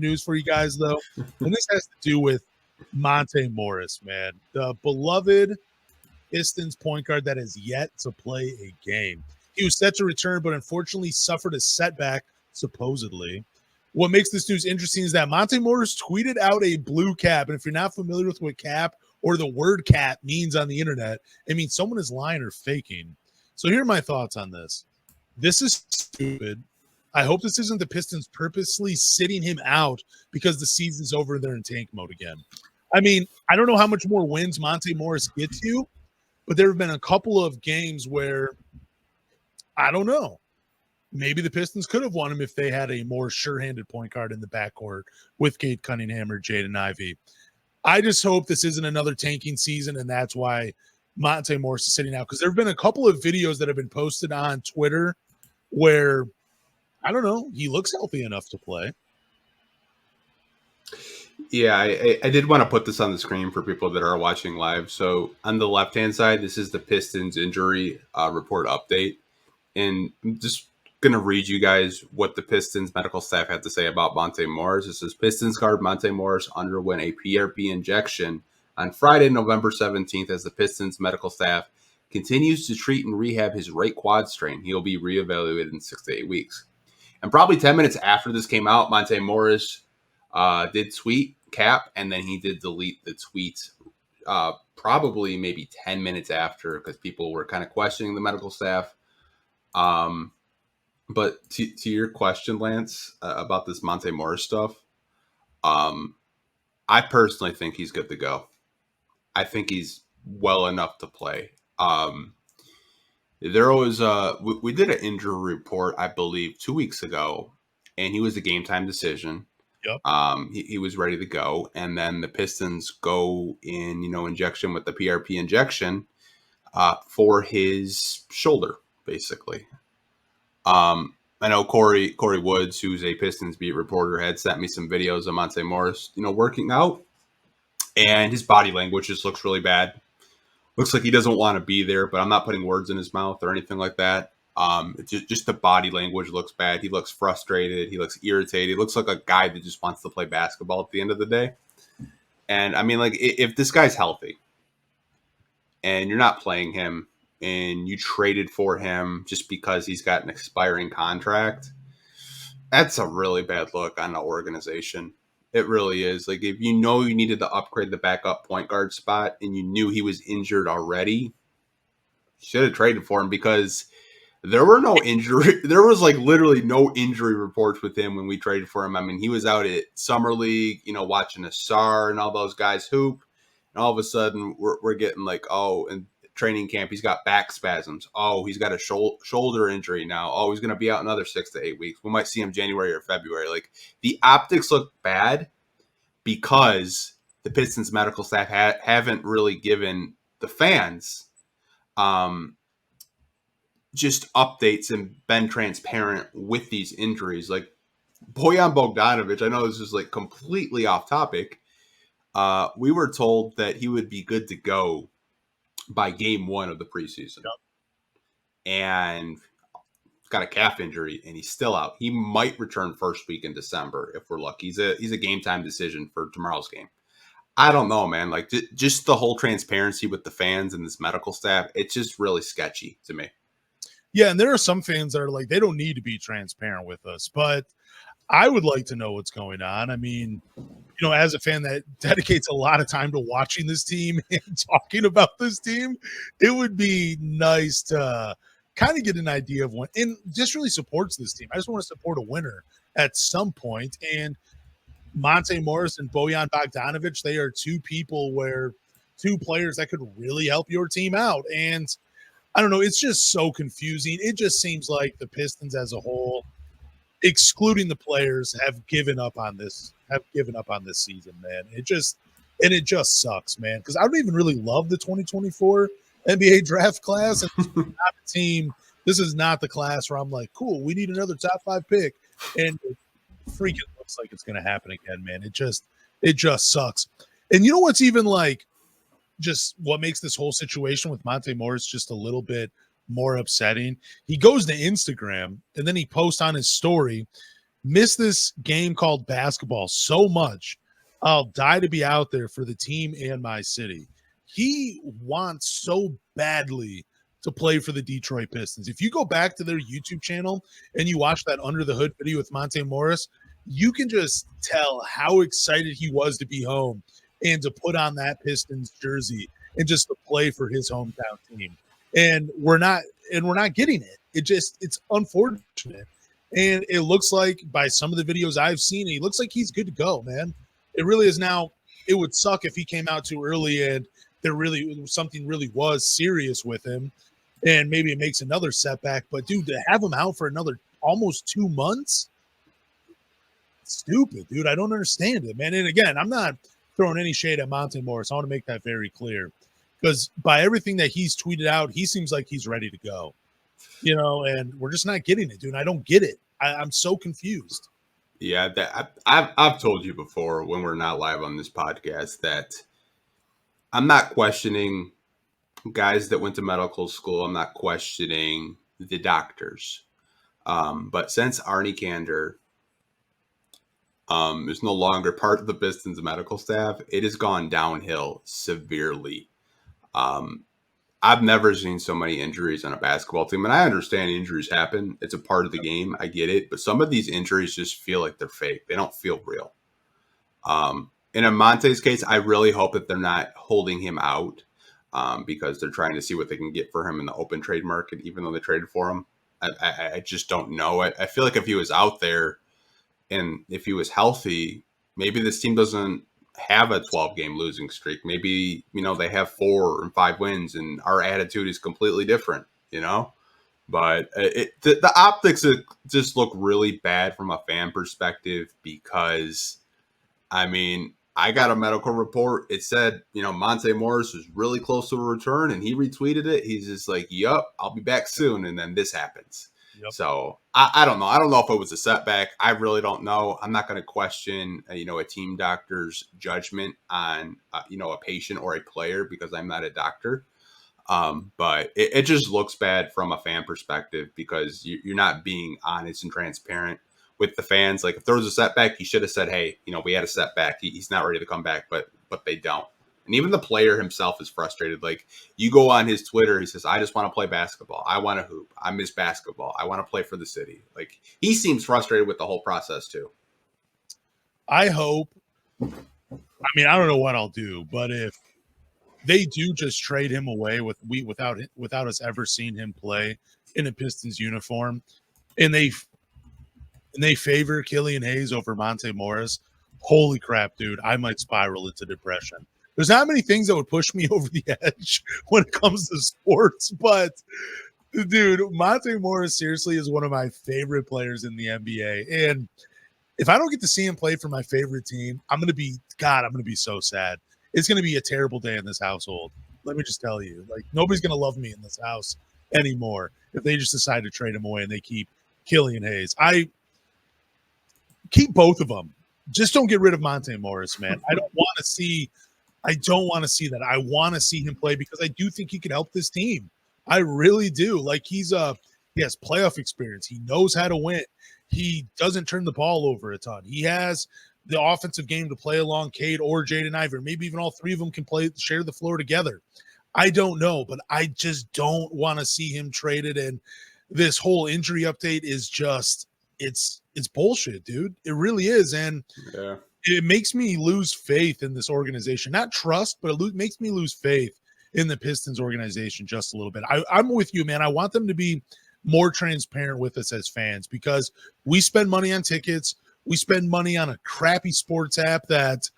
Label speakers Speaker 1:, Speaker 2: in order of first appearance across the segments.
Speaker 1: news for you guys, though. And this has to do with Monte Morris, man. The beloved Pistons point guard that has yet to play a game. He was set to return, but unfortunately suffered a setback, supposedly. What makes this news interesting is that Monte Morris tweeted out a blue cap. And if you're not familiar with what cap or the word cap means on the internet, it means someone is lying or faking. So here are my thoughts on this. This is stupid. I hope this isn't the Pistons purposely sitting him out because the season's over and they're in tank mode again. I mean, I don't know how much more wins Monte Morris gets you, but there have been a couple of games where, I don't know, maybe the Pistons could have won him if they had a more sure-handed point guard in the backcourt with Cade Cunningham or Jaden Ivey. I just hope this isn't another tanking season, and that's why Monte Morris is sitting out. Because there have been a couple of videos that have been posted on Twitter where, I don't know, he looks healthy enough to play.
Speaker 2: Yeah, I did want to put this on the screen for people that are watching live. So on the left-hand side, this is the Pistons injury report update. And I'm just going to read you guys what the Pistons medical staff had to say about Monte Morris. It says, Pistons guard Monte Morris underwent a PRP injection on Friday, November 17th, as the Pistons medical staff continues to treat and rehab his right quad strain. He'll be reevaluated in 6 to 8 weeks. And probably 10 minutes after this came out, Monte Morris did tweet cap, and then he did delete the tweet probably maybe 10 minutes after because people were kind of questioning the medical staff. But to your question, Lance, about this Monte Morris stuff, I personally think he's good to go. I think he's well enough to play. There was we did an injury report, I believe, 2 weeks ago, and he was a game time decision.
Speaker 1: Yep.
Speaker 2: He was ready to go, and then the Pistons go in, injection with the PRP injection for his shoulder, basically. I know Corey Woods, who's a Pistons beat reporter, had sent me some videos of Monte Morris, working out, and his body language just looks really bad. Looks like he doesn't want to be there, but I'm not putting words in his mouth or anything like that. Just the body language looks bad. He looks frustrated. He looks irritated. He looks like a guy that just wants to play basketball at the end of the day. And I mean, like, if this guy's healthy and you're not playing him and you traded for him just because he's got an expiring contract, that's a really bad look on the organization. It really is. Like, if you needed to upgrade the backup point guard spot and you knew he was injured already, you should have traded for him, because there were no injury. There was literally no injury reports with him when we traded for him. I mean, he was out at Summer League, watching Asar and all those guys hoop. And all of a sudden we're getting in training camp, he's got back spasms. Oh, he's got a shoulder injury now. Oh, he's going to be out another 6 to 8 weeks. We might see him January or February. The optics look bad because the Pistons medical staff haven't really given the fans just updates and been transparent with these injuries. Like Bojan Bogdanovic, I know this is completely off topic. We were told that he would be good to go by game 1 of the preseason. Yep. And got a calf injury and he's still out. He might return first week in December if we're lucky. He's a game time decision for tomorrow's game. I don't know, man. Just the whole transparency with the fans and this medical staff, it's just really sketchy to me.
Speaker 1: Yeah, and there are some fans that are they don't need to be transparent with us, but I would like to know what's going on. I mean, as a fan that dedicates a lot of time to watching this team and talking about this team, it would be nice to kind of get an idea of when, and just really supports this team. I just want to support a winner at some point. And Monte Morris and Bojan Bogdanovic, they are two players that could really help your team out. And I don't know, it's just so confusing. It just seems like the Pistons as a whole, excluding the players, have given up on this season, man. It just sucks, man, because I don't even really love the 2024 NBA draft class. And this is not the team. This is not the class where I'm like, cool, we need another top 5 pick. And it freaking looks like it's going to happen again, man. It just sucks. And you know what's even just what makes this whole situation with Monte Morris just a little bit more upsetting? He goes to Instagram and then he posts on his story. miss this game called basketball so much. I'll die to be out there for the team and my city. He wants so badly to play for the Detroit Pistons. If you go back to their YouTube channel and you watch that Under the Hood video with Monte Morris, you can just tell how excited he was to be home and to put on that Pistons jersey and just to play for his hometown team. And we're not getting it. It's unfortunate. And it looks like by some of the videos I've seen, he looks like he's good to go, man. It really is now. It would suck if he came out too early and something really was serious with him, and maybe it makes another setback. But dude, to have him out for another almost 2 months, stupid, dude. I don't understand it, man. And again, I'm not throwing any shade at Monte Morris. I want to make that very clear, because by everything that he's tweeted out, he seems like he's ready to go. And we're just not getting it, dude. I don't get it. I'm so confused.
Speaker 2: Yeah, I've told you before when we're not live on this podcast that I'm not questioning guys that went to medical school. I'm not questioning the doctors. But since Arnie Kander is no longer part of the Pistons medical staff, it has gone downhill severely. I've never seen so many injuries on a basketball team, and I understand injuries happen. It's a part of the game. I get it. But some of these injuries just feel like they're fake. They don't feel real. And in Monte's case, I really hope that they're not holding him out because they're trying to see what they can get for him in the open trade market, even though they traded for him. I just don't know. I feel like if he was out there and if he was healthy, maybe this team doesn't have a 12-game losing streak. Maybe, they have 4 and 5 wins and our attitude is completely different, But the optics just look really bad from a fan perspective because, I got a medical report. It said, Monte Morris was really close to a return, and he retweeted it. He's just like, yup, I'll be back soon. And then this happens. Yep. So I don't know. I don't know if it was a setback. I really don't know. I'm not going to question, a team doctor's judgment on, a patient or a player because I'm not a doctor. But it just looks bad from a fan perspective because you're not being honest and transparent with the fans. Like if there was a setback, you should have said, hey, we had a setback. He's not ready to come back, but they don't. And even the player himself is frustrated. Like you go on his Twitter, he says, I just want to play basketball. I want to hoop. I miss basketball. I want to play for the city. Like he seems frustrated with the whole process too.
Speaker 1: I hope, I don't know what I'll do, but if they do just trade him away without us ever seeing him play in a Pistons uniform, and they favor Killian Hayes over Monte Morris, holy crap, dude, I might spiral into depression. There's not many things that would push me over the edge when it comes to sports, but dude, Monte Morris seriously is one of my favorite players in the NBA. And if I don't get to see him play for my favorite team, I'm going to be so sad. It's going to be a terrible day in this household. Let me just tell you, like nobody's going to love me in this house anymore if they just decide to trade him away and they keep Killian Hayes. I keep both of them. Just don't get rid of Monte Morris, man. I don't want to see that. I want to see him play because I do think he could help this team. I really do. Like he has playoff experience. He knows how to win. He doesn't turn the ball over a ton. He has the offensive game to play along Cade or Jaden Ivey. Maybe even all three of them can share the floor together. I don't know, but I just don't want to see him traded. And this whole injury update is just it's bullshit, dude. It really is. And it makes me lose faith in this organization. Not trust, but it makes me lose faith in the Pistons organization just a little bit. I'm with you, man. I want them to be more transparent with us as fans because we spend money on tickets. We spend money on a crappy sports app that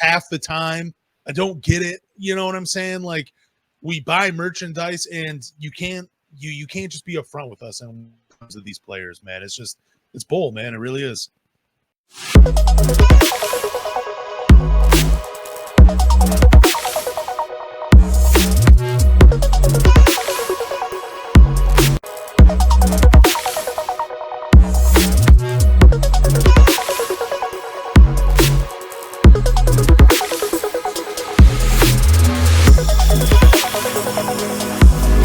Speaker 1: half the time. I don't get it. You know what I'm saying? Like we buy merchandise and you can't just be upfront with us and terms of these players, man. It's bull, man. It really is.